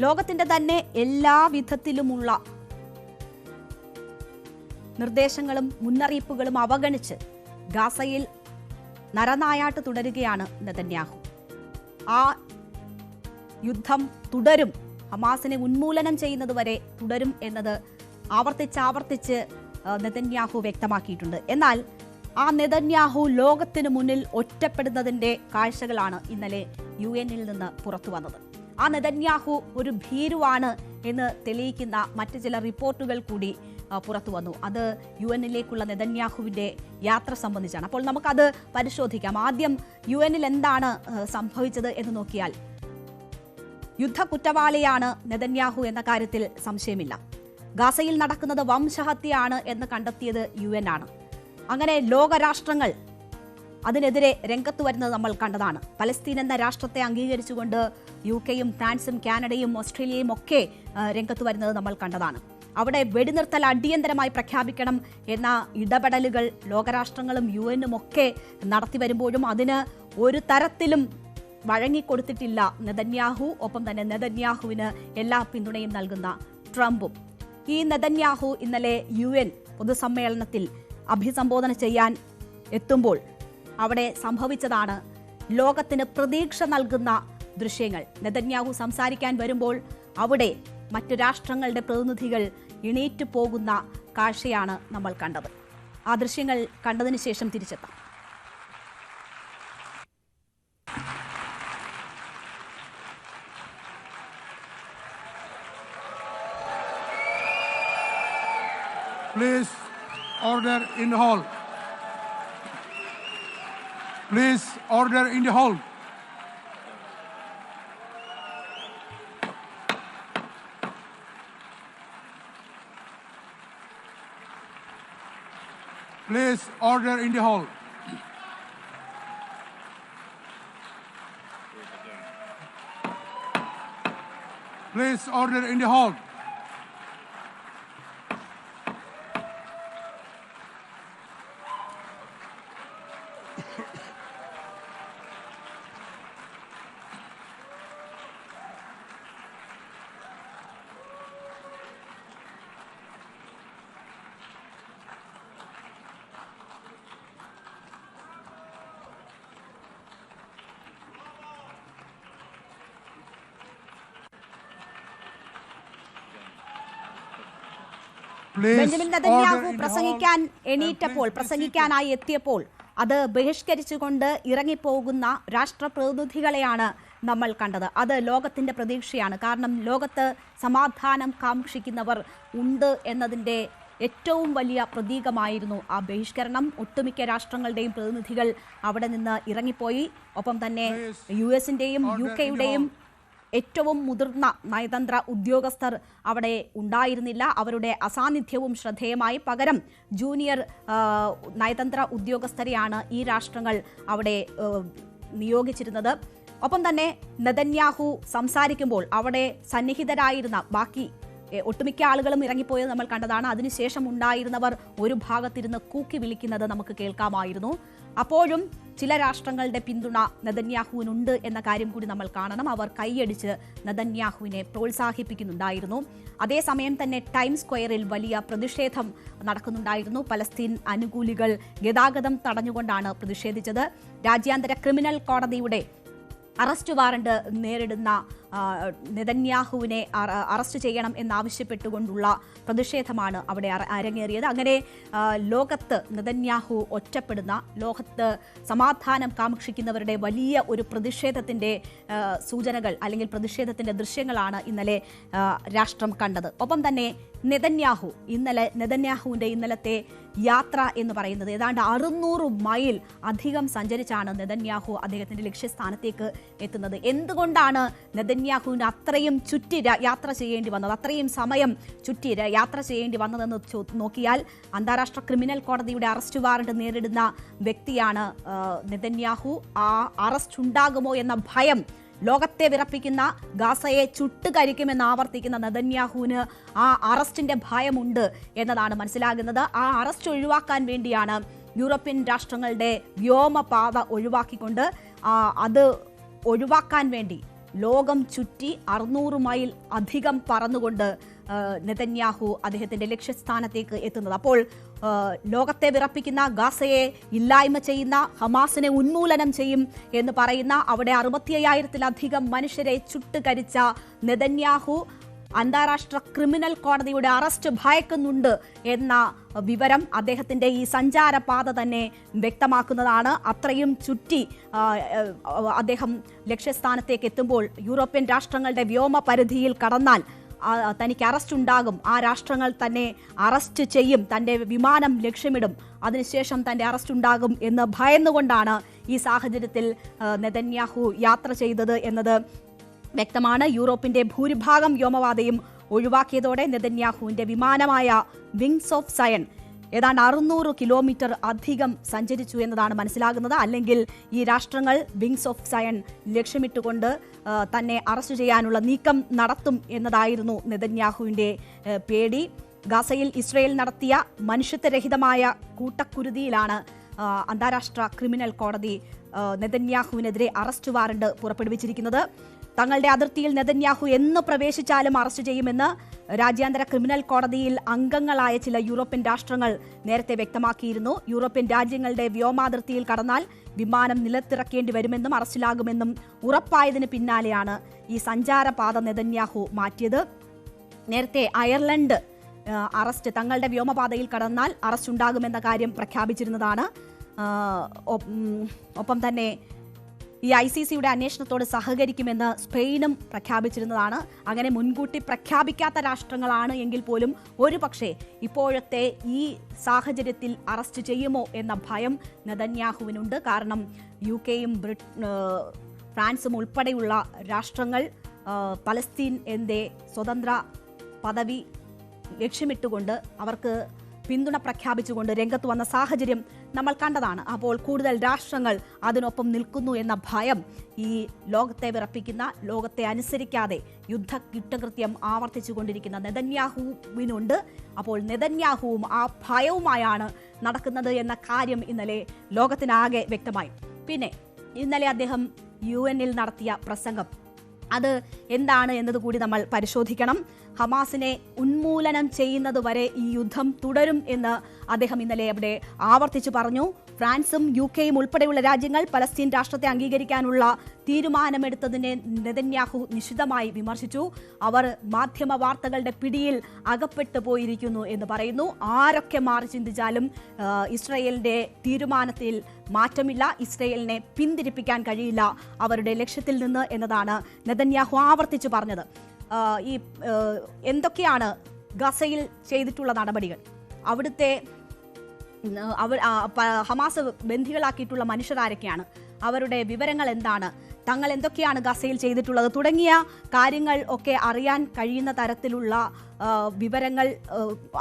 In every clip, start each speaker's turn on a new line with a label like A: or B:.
A: ലോകത്തിന്റെ തന്നെ എല്ലാ വിധത്തിലുമുള്ള നിർദ്ദേശങ്ങളും മുന്നറിയിപ്പുകളും അവഗണിച്ച് ഗാസയിൽ നരനായാട്ട് തുടരുകയാണ് നെതന്യാഹു. ആ യുദ്ധം തുടരും, ഹമാസിനെ ഉന്മൂലനം ചെയ്യുന്നതുവരെ തുടരും എന്നത് ആവർത്തിച്ച് നെതന്യാഹു വ്യക്തമാക്കിയിട്ടുണ്ട്. എന്നാൽ ആ നെതന്യാഹു ലോകത്തിനു മുന്നിൽ ഒറ്റപ്പെടുന്നതിന്റെ കാഴ്ചകളാണ് ഇന്നലെ UN നിന്ന് പുറത്തു വന്നത്. ആ നെതന്യാഹു ഒരു ഭീരുവാണ് എന്ന് തെളിയിക്കുന്ന മറ്റു ചില റിപ്പോർട്ടുകൾ കൂടി പുറത്തു വന്നു. അത് UN നെതന്യാഹുവിന്റെ യാത്ര സംബന്ധിച്ചാണ്. അപ്പോൾ നമുക്കത് പരിശോധിക്കാം. ആദ്യം UN എന്താണ് സംഭവിച്ചത് എന്ന് നോക്കിയാൽ, യുദ്ധ കുറ്റവാളിയാണ് നെതന്യാഹു എന്ന കാര്യത്തിൽ സംശയമില്ല. ഗാസയിൽ നടക്കുന്നത് വംശഹത്യയാണ് എന്ന് കണ്ടെത്തിയത് UN ആണ്. അങ്ങനെ ലോകരാഷ്ട്രങ്ങൾ അതിനെതിരെ രംഗത്ത് വരുന്നത് നമ്മൾ കണ്ടതാണ്. പലസ്തീൻ എന്ന രാഷ്ട്രത്തെ അംഗീകരിച്ചുകൊണ്ട് UK-യും ഫ്രാൻസും കാനഡയും ഓസ്ട്രേലിയയും ഒക്കെ രംഗത്ത് വരുന്നത് നമ്മൾ കണ്ടതാണ്. അവിടെ വെടിനിർത്തൽ അടിയന്തരമായി പ്രഖ്യാപിക്കണം എന്ന ഇടപെടലുകൾ ലോകരാഷ്ട്രങ്ങളും UN-ഉം ഒക്കെ നടത്തി വരുമ്പോഴും അതിന് ഒരു തരത്തിലും വഴങ്ങിക്കൊടുത്തിട്ടില്ല നെതന്യാഹു. ഒപ്പം തന്നെ നെതന്യാഹുവിന് എല്ലാ പിന്തുണയും നൽകുന്ന ട്രംപും. ഈ നെതന്യാഹു ഇന്നലെ UN പൊതുസമ്മേളനത്തിൽ അഭിസംബോധന ചെയ്യാൻ എത്തുമ്പോൾ അവിടെ സംഭവിച്ചതാണ് ലോകത്തിന് പ്രതീക്ഷ നൽകുന്ന ദൃശ്യങ്ങൾ. നെതന്യാഹു സംസാരിക്കാൻ വരുമ്പോൾ അവിടെ മറ്റു രാഷ്ട്രങ്ങളുടെ പ്രതിനിധികൾ എണീറ്റു പോകുന്ന കാഴ്ചയാണ് നമ്മൾ കണ്ടത്. ആ ദൃശ്യങ്ങൾ കണ്ടതിന് ശേഷം തിരിച്ചെത്താം.
B: Please order in the hall. Please order in the hall. Please order in the hall. Please order in the hall.
A: Benjamin Netanyahu പ്രസംഗിക്കാനായി എത്തിയപ്പോൾ അത് ബഹിഷ്കരിച്ചുകൊണ്ട് ഇറങ്ങിപ്പോകുന്ന രാഷ്ട്രപ്രതിനിധികളെയാണ് നമ്മൾ കണ്ടത്. അത് ലോകത്തിന്റെ പ്രതീക്ഷയാണ്. കാരണം ലോകത്ത് സമാധാനം കാക്ഷിക്കുന്നവർ ഉണ്ട് എന്നതിന്റെ ഏറ്റവും വലിയ പ്രതീകമായിരുന്നു ആ ബഹിഷ്കരണം. ഒട്ടുമിക്ക രാഷ്ട്രങ്ങളുടെയും പ്രതിനിധികൾ അവിടെ നിന്ന് ഇറങ്ങിപ്പോയി. ഒപ്പം തന്നെ US-ന്റെയും UK-യുടെയും ഏറ്റവും മുതിർന്ന നയതന്ത്ര ഉദ്യോഗസ്ഥർ അവിടെ ഉണ്ടായിരുന്നില്ല. അവരുടെ അസാന്നിധ്യവും ശ്രദ്ധേയമായി. പകരം ജൂനിയർ നയതന്ത്ര ഉദ്യോഗസ്ഥരെയാണ് ഈ രാഷ്ട്രങ്ങൾ അവിടെ നിയോഗിച്ചിരുന്നത്. ഒപ്പം തന്നെ നെതന്യാഹു സംസാരിക്കുമ്പോൾ അവിടെ സന്നിഹിതരായിരുന്ന ബാക്കി ഒട്ടുമിക്ക ആളുകളും ഇറങ്ങിപ്പോയത് നമ്മൾ കണ്ടതാണ്. അതിനുശേഷം ഉണ്ടായിരുന്നവർ ഒരു ഭാഗത്തിരുന്ന് കൂക്കി വിളിക്കുന്നത് നമുക്ക് കേൾക്കാമായിരുന്നു. അപ്പോഴും ചില രാഷ്ട്രങ്ങളുടെ പിന്തുണ നെതന്യാഹുവിനുണ്ട് എന്ന കാര്യം കൂടി നമ്മൾ കാണണം. അവർ കൈയടിച്ച് നെതന്യാഹുവിനെ പ്രോത്സാഹിപ്പിക്കുന്നുണ്ടായിരുന്നു. അതേസമയം തന്നെ ടൈംസ് സ്ക്വയറിൽ വലിയ പ്രതിഷേധം നടക്കുന്നുണ്ടായിരുന്നു. പലസ്തീൻ അനുകൂലികൾ ഗതാഗതം തടഞ്ഞുകൊണ്ടാണ് പ്രതിഷേധിച്ചത്. രാജ്യാന്തര ക്രിമിനൽ കോടതിയുടെ അറസ്റ്റ് വാറണ്ട് നേരിടുന്ന നെതന്യാഹുവിനെ അറസ്റ്റ് ചെയ്യണം എന്നാവശ്യപ്പെട്ടുകൊണ്ടുള്ള പ്രതിഷേധമാണ് അവിടെ അരങ്ങേറിയത്. അങ്ങനെ ലോകത്ത് നെതന്യാഹു ഒറ്റപ്പെടുന്ന, ലോകത്ത് സമാധാനം കാക്ഷിക്കുന്നവരുടെ വലിയ ഒരു പ്രതിഷേധത്തിന്റെ സൂചനകൾ അല്ലെങ്കിൽ പ്രതിഷേധത്തിന്റെ ദൃശ്യങ്ങളാണ് ഇന്നലെ രാഷ്ട്രം കണ്ടത്. ഒപ്പം തന്നെ നെതന്യാഹുവിന്റെ ഇന്നലത്തെ യാത്ര എന്ന് പറയുന്നത് ഏതാണ്ട് 600 മൈൽ അധികം സഞ്ചരിച്ചാണ് നെതന്യാഹു അദ്ദേഹത്തിന്റെ ലക്ഷ്യസ്ഥാനത്തേക്ക് എത്തുന്നത്. എന്തുകൊണ്ടാണ് നെതന്യാഹുവിന് അത്രയും ചുറ്റി യാത്ര ചെയ്യേണ്ടി വന്നത്, അത്രയും സമയം ചുറ്റി യാത്ര ചെയ്യേണ്ടി വന്നതെന്ന് നോക്കിയാൽ അന്താരാഷ്ട്ര ക്രിമിനൽ കോടതിയുടെ അറസ്റ്റ് വാറണ്ട് നേരിടുന്ന വ്യക്തിയാണ് നെതന്യാഹു. ആ അറസ്റ്റ് ഉണ്ടാകുമോ എന്ന ഭയം ലോകത്തെ വിറപ്പിക്കുന്ന, ഗാസയെ ചുട്ടുകരിക്കുമെന്ന് ആവർത്തിക്കുന്ന നെതന്യാഹുവിന് ആ അറസ്റ്റിന്റെ ഭയമുണ്ട് എന്നതാണ് മനസ്സിലാകുന്നത്. ആ അറസ്റ്റ് ഒഴിവാക്കാൻ വേണ്ടിയാണ് യൂറോപ്യൻ രാഷ്ട്രങ്ങളുടെ വ്യോമപാത ഒഴിവാക്കിക്കൊണ്ട് അത് ഒഴിവാക്കാൻ വേണ്ടി ലോകം ചുറ്റി 600 മൈൽ അധികം പറന്നുകൊണ്ട് നെതന്യാഹു അദ്ദേഹത്തിന്റെ ലക്ഷ്യസ്ഥാനത്തേക്ക് എത്തുന്നത്. അപ്പോൾ ലോകത്തെ വിറപ്പിക്കുന്ന, ഗാസയെ ഇല്ലായ്മ ചെയ്യുന്ന, ഹമാസിനെ ഉന്മൂലനം ചെയ്യും എന്ന് പറയുന്ന, അവിടെ 65,000-ലധികം മനുഷ്യരെ ചുട്ടുകരിച്ച നെതന്യാഹു അന്താരാഷ്ട്ര ക്രിമിനൽ കോടതിയുടെ അറസ്റ്റ് ഭയക്കുന്നുണ്ട് എന്ന വിവരം അദ്ദേഹത്തിന്റെ ഈ സഞ്ചാരപാത തന്നെ വ്യക്തമാക്കുന്നതാണ്. അത്രയും ചുറ്റി അദ്ദേഹം ലക്ഷ്യസ്ഥാനത്തേക്ക് എത്തുമ്പോൾ യൂറോപ്യൻ രാഷ്ട്രങ്ങളുടെ വ്യോമ പരിധിയിൽ കടന്നാൽ തനിക്ക് അറസ്റ്റ് ഉണ്ടാകും, ആ രാഷ്ട്രങ്ങൾ തന്നെ അറസ്റ്റ് ചെയ്യും, തന്റെ വിമാനം ലക്ഷ്യമിടും, അതിനുശേഷം തന്റെ അറസ്റ്റ് ഉണ്ടാകും എന്ന് ഭയന്നുകൊണ്ടാണ് ഈ സാഹചര്യത്തിൽ നെതന്യാഹു യാത്ര ചെയ്തത് എന്നത് വ്യക്തമാണ്. യൂറോപ്പിന്റെ ഭൂരിഭാഗം വ്യോമപാതയും ഒഴിവാക്കിയതോടെ നെതന്യാഹുവിന്റെ വിമാനമായ വിങ്സ് ഓഫ് സയൺ ഏതാണ്ട് 600 കിലോമീറ്റർ അധികം സഞ്ചരിച്ചു എന്നതാണ് മനസ്സിലാകുന്നത്. അല്ലെങ്കിൽ ഈ രാഷ്ട്രങ്ങൾ വിങ്സ് ഓഫ് സയൺ ലക്ഷ്യമിട്ടുകൊണ്ട് തന്നെ അറസ്റ്റ് ചെയ്യാനുള്ള നീക്കം നടത്തും എന്നതായിരുന്നു നെതന്യാഹുവിന്റെ പേടി. ഗാസയിൽ ഇസ്രയേൽ നടത്തിയ മനുഷ്യത്വരഹിതമായ കൂട്ടക്കുരുതിയിലാണ് അന്താരാഷ്ട്ര ക്രിമിനൽ കോടതി നെതന്യാഹുവിനെതിരെ അറസ്റ്റ് വാറണ്ട് പുറപ്പെടുവിച്ചിരിക്കുന്നത്. തങ്ങളുടെ അതിർത്തിയിൽ നെതന്യാഹു എന്ന് പ്രവേശിച്ചാലും അറസ്റ്റ് ചെയ്യുമെന്ന് രാജ്യാന്തര ക്രിമിനൽ കോടതിയിൽ അംഗങ്ങളായ ചില യൂറോപ്യൻ രാഷ്ട്രങ്ങൾ നേരത്തെ വ്യക്തമാക്കിയിരുന്നു. യൂറോപ്യൻ രാജ്യങ്ങളുടെ വ്യോമാതിർത്തിയിൽ കടന്നാൽ വിമാനം നിലത്തിറക്കേണ്ടി വരുമെന്നും അറസ്റ്റിലാകുമെന്നും ഉറപ്പായതിന് പിന്നാലെയാണ് ഈ സഞ്ചാരപാത നെതന്യാഹു മാറ്റിയത്. നേരത്തെ അയർലൻഡ് അറസ്റ്റ്, തങ്ങളുടെ വ്യോമപാതയിൽ കടന്നാൽ അറസ്റ്റ് ഉണ്ടാകുമെന്ന കാര്യം പ്രഖ്യാപിച്ചിരുന്നതാണ്. ഒപ്പം തന്നെ ഈ ICCയുടെ അന്വേഷണത്തോട് സഹകരിക്കുമെന്ന് സ്പെയിനും പ്രഖ്യാപിച്ചിരുന്നതാണ്. അങ്ങനെ മുൻകൂട്ടി പ്രഖ്യാപിക്കാത്ത രാഷ്ട്രങ്ങളാണ് എങ്കിൽ പോലും ഒരുപക്ഷെ ഇപ്പോഴത്തെ ഈ സാഹചര്യത്തിൽ അറസ്റ്റ് ചെയ്യുമോ എന്ന ഭയം നെതന്യാഹുവിനുണ്ട്. കാരണം UK-യും ഫ്രാൻസും ഉൾപ്പെടെയുള്ള രാഷ്ട്രങ്ങൾ പലസ്തീൻ എന്ന സ്വതന്ത്ര പദവി ലക്ഷ്യമിട്ടുകൊണ്ട് അവർക്ക് പിന്തുണ പ്രഖ്യാപിച്ചുകൊണ്ട് രംഗത്ത് വന്ന സാഹചര്യം നമ്മൾ കണ്ടതാണ്. അപ്പോൾ കൂടുതൽ രാഷ്ട്രങ്ങൾ അതിനൊപ്പം നിൽക്കുന്നു എന്ന ഭയം ഈ ലോകത്തെ വിറപ്പിക്കുന്ന, ലോകത്തെ അനുസരിക്കാതെ കുറ്റകൃത്യം ആവർത്തിച്ചുകൊണ്ടിരിക്കുന്ന നെതന്യാഹുവിനുണ്ട്. അപ്പോൾ നെതന്യാഹുവും ആ ഭയവുമായാണ് നടക്കുന്നത് എന്ന കാര്യം ഇന്നലെ ലോകത്തിനാകെ വ്യക്തമായി. പിന്നെ ഇന്നലെ അദ്ദേഹം UN-ൽ നടത്തിയ പ്രസംഗം, അത് എന്താണ് എന്നതുകൂടി നമ്മൾ പരിശോധിക്കണം. ഹമാസിനെ ഉന്മൂലനം ചെയ്യുന്നതുവരെ ഈ യുദ്ധം തുടരും എന്ന് അദ്ദേഹം ഇന്നലെ അവിടെ ആവർത്തിച്ചു പറഞ്ഞു. ഫ്രാൻസും UK-യും ഉൾപ്പെടെയുള്ള രാജ്യങ്ങൾ പലസ്തീൻ രാഷ്ട്രത്തെ അംഗീകരിക്കാനുള്ള തീരുമാനമെടുത്തതിനെ നെതന്യാഹു നിശിതമായി വിമർശിച്ചു. അവർ മാധ്യമ വാർത്തകളുടെ പിടിയിൽ അകപ്പെട്ടു പോയിരിക്കുന്നു എന്ന് പറയുന്നു. ആരൊക്കെ മാറി ചിന്തിച്ചാലും ഇസ്രയേലിന്റെ തീരുമാനത്തിൽ മാറ്റമില്ല, ഇസ്രയേലിനെ പിന്തിരിപ്പിക്കാൻ കഴിയില്ല അവരുടെ ലക്ഷ്യത്തിൽ നിന്ന് എന്നതാണ് നെതന്യാഹു ആവർത്തിച്ചു പറഞ്ഞത്. ഈ എന്തൊക്കെയാണ് ഗസയിൽ ചെയ്തിട്ടുള്ള നടപടികൾ, അവിടുത്തെ ഹമാസ് ബന്ദികളാക്കിയിട്ടുള്ള മനുഷ്യരാരൊക്കെയാണ്, അവരുടെ വിവരങ്ങൾ എന്താണ്, തങ്ങൾ എന്തൊക്കെയാണ് ഗസയിൽ ചെയ്തിട്ടുള്ളത് തുടങ്ങിയ കാര്യങ്ങൾ ഒക്കെ അറിയാൻ കഴിയുന്ന തരത്തിലുള്ള വിവരങ്ങൾ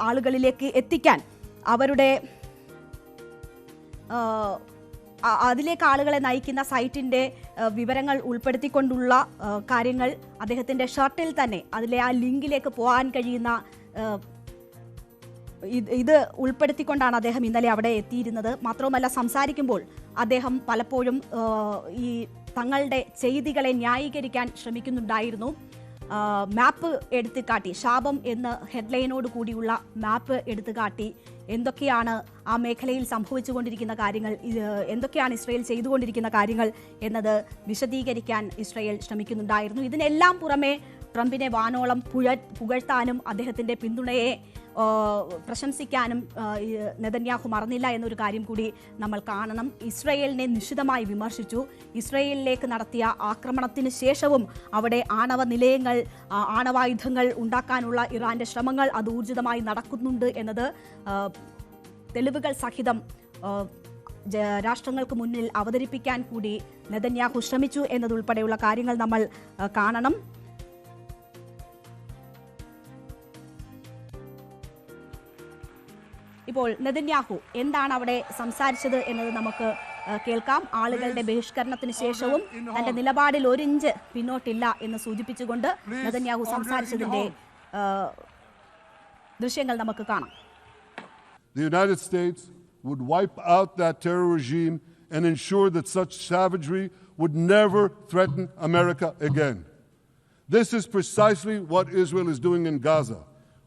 A: ആളുകളിലേക്ക് എത്തിക്കാൻ, അവരുടെ അതിലേക്ക് ആളുകളെ നയിക്കുന്ന സൈറ്റിന്റെ വിവരങ്ങൾ ഉൾപ്പെടുത്തിക്കൊണ്ടുള്ള കാര്യങ്ങൾ അദ്ദേഹത്തിന്റെ ഷർട്ടിൽ തന്നെ അതിലെ ആ ലിങ്കിലേക്ക് പോകാൻ കഴിയുന്ന ഇത് ഉൾപ്പെടുത്തിക്കൊണ്ടാണ് അദ്ദേഹം ഇന്നലെ അവിടെ എത്തിയിരുന്നത്. മാത്രവുമല്ല, സംസാരിക്കുമ്പോൾ അദ്ദേഹം പലപ്പോഴും ഈ തങ്ങളുടെ ചെയ്തികളെ ന്യായീകരിക്കാൻ ശ്രമിക്കുന്നുണ്ടായിരുന്നു. മാപ്പ് എടുത്തു കാട്ടി, ശാപം എന്ന ഹെഡ്ലൈനോട് കൂടിയുള്ള മാപ്പ് എടുത്തു കാട്ടി എന്തൊക്കെയാണ് ആ മേഖലയിൽ സംഭവിച്ചുകൊണ്ടിരിക്കുന്ന കാര്യങ്ങൾ, എന്തൊക്കെയാണ് ഇസ്രയേൽ ചെയ്തുകൊണ്ടിരിക്കുന്ന കാര്യങ്ങൾ എന്നത് വിശദീകരിക്കാൻ ഇസ്രയേൽ ശ്രമിക്കുന്നുണ്ടായിരുന്നു. ഇതിനെല്ലാം പുറമെ ട്രംപിനെ വാനോളം പുകഴ്ത്താനും അദ്ദേഹത്തിന്റെ പിന്തുണയെ പ്രശംസിക്കാനും നെതന്യാഹു മറന്നില്ല എന്നൊരു കാര്യം കൂടി നമ്മൾ കാണണം. ഇസ്രയേലിനെ നിശിതമായി വിമർശിച്ചു. ഇസ്രയേലിലേക്ക് നടത്തിയ ആക്രമണത്തിന് ശേഷവും അവിടെ ആണവ നിലയങ്ങൾ, ആണവായുധങ്ങൾ ഉണ്ടാക്കാനുള്ള ഇറാന്റെ ശ്രമങ്ങൾ അത് ഊർജിതമായി നടക്കുന്നുണ്ട് എന്നത് തെളിവുകൾ സഹിതം രാഷ്ട്രങ്ങൾക്ക് മുന്നിൽ അവതരിപ്പിക്കാൻ കൂടി നെതന്യാഹു ശ്രമിച്ചു എന്നതുൾപ്പെടെയുള്ള കാര്യങ്ങൾ നമ്മൾ കാണണം. ഇപ്പോൾ നെതന്യാഹു എന്താണ് അവിടെ സംസാരിച്ചത് എന്നത് നമുക്ക് കേൾക്കാം. ആളുകളുടെ ബഹിഷ്കരണത്തിന് ശേഷവും തന്റെ നിലപാടിൽ 1 ഇഞ്ച് പിന്നോട്ടില്ല എന്ന് സൂചിപ്പിച്ചുകൊണ്ട് നെതന്യാഹു സംസാരിച്ചതിന്റെ ദൃശ്യങ്ങൾ നമുക്ക് കാണാം.
C: The United States would wipe out that terror regime and ensure that such savagery would never threaten America again. This is precisely what Israel is doing in Gaza.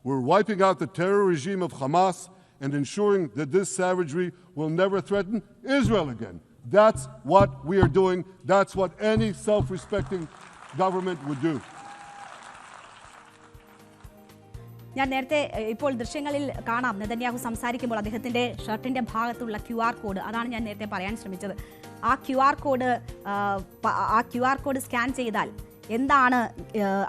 C: We're wiping out the terror regime of Hamas and ensuring that this savagery will never threaten Israel again. That's what we are doing. That's what any self-respecting government would do.
A: ഞാൻ നേരത്തെ ഇപ്പോൾ ദൃശ്യങ്ങളിൽ കാണാം Netanyahu സംസാരിക്കുമ്പോൾ അദ്ദേഹത്തിന്റെ ഷർട്ടിന്റെ ഭാഗത്തുള്ള QR code, അതാണ് ഞാൻ നേരത്തെ പറയാൻ ശ്രമിച്ചത്. ആ QR കോഡ് സ്കാൻ ചെയ്താൽ എന്താണ്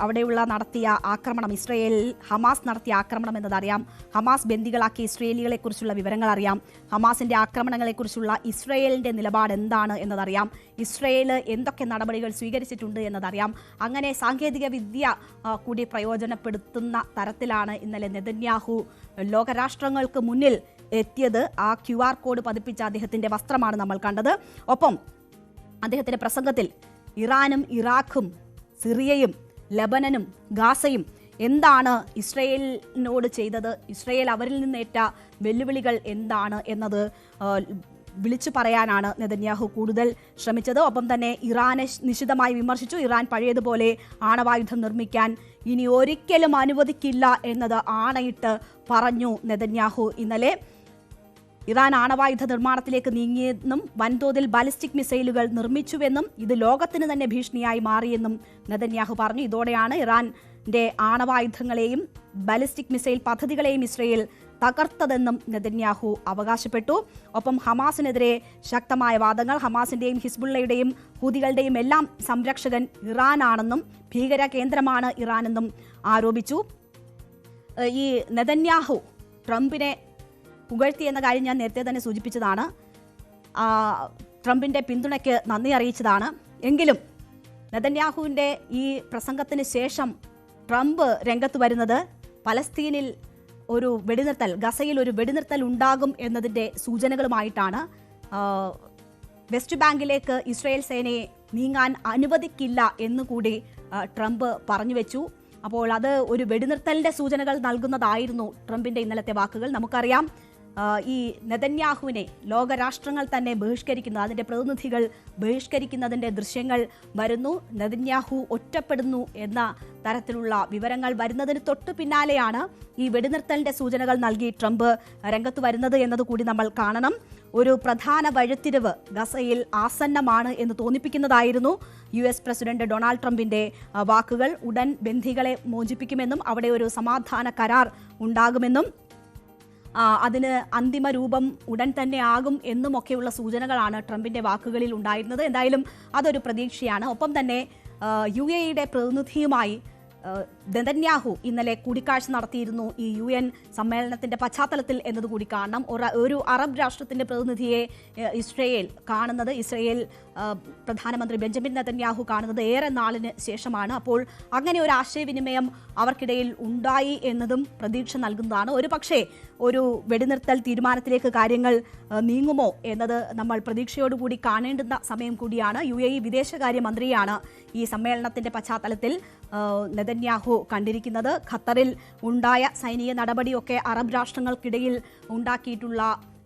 A: അവിടെയുള്ള നടത്തിയ ആക്രമണം, ഇസ്രയേലിൽ ഹമാസ് നടത്തിയ ആക്രമണം എന്നതറിയാം. ഹമാസ് ബന്ദികളാക്കിയ ഇസ്രയേലികളെക്കുറിച്ചുള്ള വിവരങ്ങൾ അറിയാം. ഹമാസിന്റെ ആക്രമണങ്ങളെക്കുറിച്ചുള്ള ഇസ്രയേലിന്റെ നിലപാട് എന്താണ് എന്നതറിയാം. ഇസ്രയേൽ എന്തൊക്കെ നടപടികൾ സ്വീകരിച്ചിട്ടുണ്ട് എന്നതറിയാം. അങ്ങനെ സാങ്കേതിക വിദ്യ കൂടി പ്രയോജനപ്പെടുത്തുന്ന തരത്തിലാണ് ഇന്നലെ നെതന്യാഹു ലോകരാഷ്ട്രങ്ങൾക്ക് മുന്നിൽ എത്തിയത്. ആ QR കോഡ് പതിപ്പിച്ച അദ്ദേഹത്തിന്റെ വസ്ത്രമാണ് നമ്മൾ കണ്ടത്. ഒപ്പം അദ്ദേഹത്തിന്റെ പ്രസംഗത്തിൽ ഇറാനും ഇറാഖും സിറിയയും ലബനനും ഗാസയും എന്താണ് ഇസ്രയേലിനോട് ചെയ്തത്, ഇസ്രയേൽ അവരിൽ നിന്നേറ്റ വെല്ലുവിളികൾ എന്താണ് എന്നത് വിളിച്ചു പറയാനാണ് നെതന്യാഹു കൂടുതൽ ശ്രമിച്ചത്. ഒപ്പം തന്നെ ഇറാനെ നിശിതമായി വിമർശിച്ചു. ഇറാൻ പഴയതുപോലെ ആണവായുധം നിർമ്മിക്കാൻ ഇനി ഒരിക്കലും അനുവദിക്കില്ല എന്നത് ആണയിട്ട് പറഞ്ഞു നെതന്യാഹു ഇന്നലെ. ഇറാൻ ആണവായുധ നിർമ്മാണത്തിലേക്ക് നീങ്ങിയെന്നും വൻതോതിൽ ബാലിസ്റ്റിക് മിസൈലുകൾ നിർമ്മിച്ചുവെന്നും ഇത് ലോകത്തിന് തന്നെ ഭീഷണിയായി മാറിയെന്നും നെതന്യാഹു പറഞ്ഞു. ഇതോടെയാണ് ഇറാന്റെ ആണവായുധങ്ങളെയും ബാലിസ്റ്റിക് മിസൈൽ പദ്ധതികളെയും ഇസ്രയേൽ തകർത്തതെന്നും നെതന്യാഹു അവകാശപ്പെട്ടു. ഒപ്പം ഹമാസിനെതിരെ ശക്തമായ വാദങ്ങൾ. ഹമാസിന്റെയും ഹിസ്ബുള്ളയുടെയും ഹൂതികളുടെയും എല്ലാം സംരക്ഷകൻ ഇറാനാണെന്നും ഭീകര കേന്ദ്രമാണ് ഇറാനെന്നും ആരോപിച്ചു. ഈ നെതന്യാഹു ട്രംപിനെ പുകഴ്ത്തി എന്ന കാര്യം ഞാൻ നേരത്തെ തന്നെ സൂചിപ്പിച്ചതാണ്. ട്രംപിന്റെ പിന്തുണയ്ക്ക് നന്ദി അറിയിച്ചതാണ്. എങ്കിലും നെതന്യാഹുവിൻ്റെ ഈ പ്രസംഗത്തിന് ശേഷം ട്രംപ് രംഗത്ത് വരുന്നത് പലസ്തീനിൽ ഒരു വെടിനിർത്തൽ, ഗസയിൽ ഒരു വെടിനിർത്തൽ ഉണ്ടാകും എന്നതിൻ്റെ സൂചനകളുമായിട്ടാണ്. വെസ്റ്റ് ബാങ്കിലേക്ക് ഇസ്രായേൽ സേനയെ നീങ്ങാൻ അനുവദിക്കില്ല എന്നുകൂടി ട്രംപ് പറഞ്ഞു വെച്ചു. അപ്പോൾ അത് ഒരു വെടിനിർത്തലിൻ്റെ സൂചനകൾ നൽകുന്നതായിരുന്നു ട്രംപിൻ്റെ ഇന്നലത്തെ വാക്കുകൾ. നമുക്കറിയാം ഈ നെതന്യാഹുവിനെ ലോകരാഷ്ട്രങ്ങൾ തന്നെ ബഹിഷ്കരിക്കുന്നു, അതിൻ്റെ പ്രതിനിധികൾ ബഹിഷ്കരിക്കുന്നതിൻ്റെ ദൃശ്യങ്ങൾ വരുന്നു. നെതന്യാഹു ഒറ്റപ്പെടുന്നു എന്ന തരത്തിലുള്ള വിവരങ്ങൾ വരുന്നതിന് തൊട്ടു പിന്നാലെയാണ് ഈ വെടിനിർത്തലിൻ്റെ സൂചനകൾ നൽകി ട്രംപ് രംഗത്ത് വരുന്നത് എന്നതുകൂടി നമ്മൾ കാണണം. ഒരു പ്രധാന വഴിത്തിരിവ് ഗസയിൽ ആസന്നമാണ് എന്ന് തോന്നിപ്പിക്കുന്നതായിരുന്നു US പ്രസിഡന്റ് ഡൊണാൾഡ് ട്രംപിന്റെ വാക്കുകൾ. ഉടൻ ബന്ദികളെ മോചിപ്പിക്കുമെന്നും അവിടെ ഒരു സമാധാന കരാർ ഉണ്ടാകുമെന്നും അതിന് അന്തിമ രൂപം ഉടൻ തന്നെ ആകും എന്നുമൊക്കെയുള്ള സൂചനകളാണ് ട്രംപിന്റെ വാക്കുകളിൽ ഉണ്ടായിരുന്നത്. എന്തായാലും അതൊരു പ്രതീക്ഷയാണ്. ഒപ്പം തന്നെ UAE പ്രതിനിധിയുമായി നെതന്യാഹു ഇന്നലെ കൂടിക്കാഴ്ച നടത്തിയിരുന്നു ഈ UN സമ്മേളനത്തിന്റെ പശ്ചാത്തലത്തിൽ എന്നതുകൂടി കാണണം. ഒരു അറബ് രാഷ്ട്രത്തിന്റെ പ്രതിനിധിയെ ഇസ്രയേൽ കാണുന്നത്, ഇസ്രയേൽ പ്രധാനമന്ത്രി ബെഞ്ചമിൻ നെതന്യാഹു കാണുന്നത് ഏറെ നാളിന് ശേഷമാണ്. അപ്പോൾ അങ്ങനെ ഒരു ആശയവിനിമയം അവർക്കിടയിൽ ഉണ്ടായി എന്നതും പ്രതീക്ഷ നൽകുന്നതാണ്. ഒരു പക്ഷേ ഒരു വെടിനിർത്തൽ തീരുമാനത്തിലേക്ക് കാര്യങ്ങൾ നീങ്ങുമോ എന്നത് നമ്മൾ പ്രതീക്ഷയോടുകൂടി കാണേണ്ടുന്ന സമയം കൂടിയാണ്. UAE വിദേശകാര്യമന്ത്രിയാണ് ഈ സമ്മേളനത്തിന്റെ പശ്ചാത്തലത്തിൽ നെതന്യാഹു കണ്ടിരിക്കുന്നത്. ഖത്തറിൽ ഉണ്ടായ സൈനിക നടപടിയൊക്കെ അറബ് രാഷ്ട്രങ്ങൾക്കിടയിൽ ഉണ്ടാക്കിയിട്ടുള്ള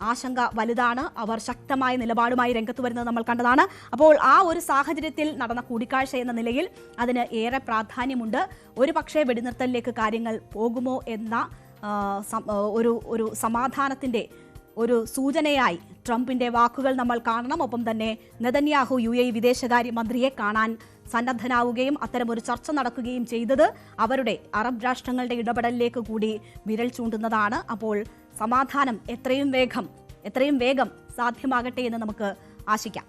A: ആശങ്ക വലുതാണ്. അവർ ശക്തമായ നിലപാടുമായി രംഗത്ത് വരുന്നത് നമ്മൾ കണ്ടതാണ്. അപ്പോൾ ആ ഒരു സാഹചര്യത്തിൽ നടന്ന കൂടിക്കാഴ്ച എന്ന നിലയിൽ അതിന് ഏറെ പ്രാധാന്യമുണ്ട്. ഒരു പക്ഷേ വെടിനിർത്തലിലേക്ക് കാര്യങ്ങൾ പോകുമോ എന്ന ഒരു സമാധാനത്തിൻ്റെ ഒരു സൂചനയായി ട്രംപിന്റെ വാക്കുകൾ നമ്മൾ കാണണം. ഒപ്പം തന്നെ നെതന്യാഹു UAE വിദേശകാര്യമന്ത്രിയെ കാണാൻ സന്നദ്ധനാവുകയും അത്തരമൊരു ചർച്ച നടക്കുകയും ചെയ്തത് അവരുടെ അറബ് രാഷ്ട്രങ്ങളുടെ ഇടപെടലിലേക്ക് കൂടി വിരൽ ചൂണ്ടുന്നതാണ്. അപ്പോൾ സമാധാനം എത്രയും വേഗം സാധ്യമാകട്ടെ എന്ന് നമുക്ക് ആശിക്കാം.